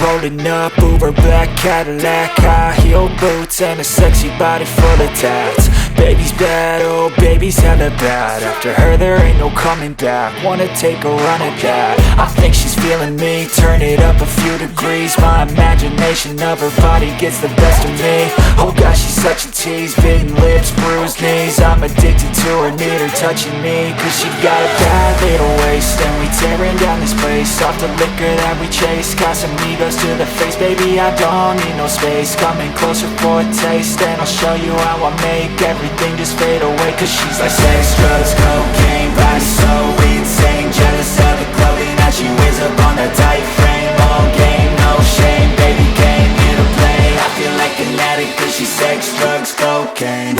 rolling up, Uber black Cadillac, high heel boots and a sexy body full of tats. Baby's bad, oh baby's hella bad. After her there ain't no coming back. Wanna take a run at that. I think she's feeling me, turn it up a few degrees. My imagination of her body gets the best of me. Oh gosh, she's such a tease, bitten lips, bruised knees. I'm addicted to her, need her touching me, cause she got a bad little waist. And we tearing down this place, off the liquor that we chase. Casamigos to the face, baby I don't need no space. Coming closer for a taste, and I'll show you how I make everything just fade away. Cause she's like sex, drugs, cocaine, body so insane. Jealous of the clothing that she wears up on that tight frame. All game, no shame, baby came here to play. I feel like an addict cause she's sex, drugs, cocaine.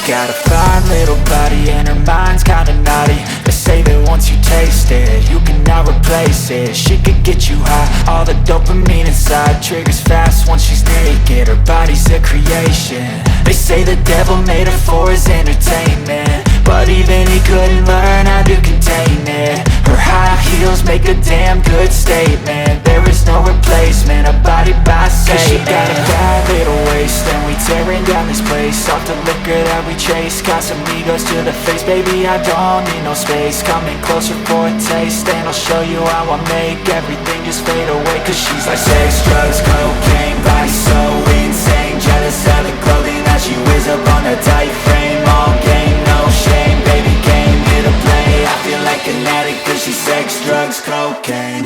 Got a fine little body and her mind's kinda naughty. They say that once you taste it, you cannot replace it. She could get you high, all the dopamine inside triggers fast once she's naked. Her body's a creation. They say the devil made her for his entertainment, but even he couldn't learn how to contain it. Her high heels make a damn good statement. There is no replacement, a body by Satan. Cause she got a bad little waist, and we tearing down this place, off the liquor that we chase. Casamigos to the face, baby I don't need no space. Coming closer for a taste, and I'll show you how I make everything just fade away. Cause she's like sex, drugs, cocaine, body so insane. Jealous of the clothing that she wears up on a tight frame. All game, no shame, baby came here to play. I feel like an addict cause she's sex, drugs, cocaine.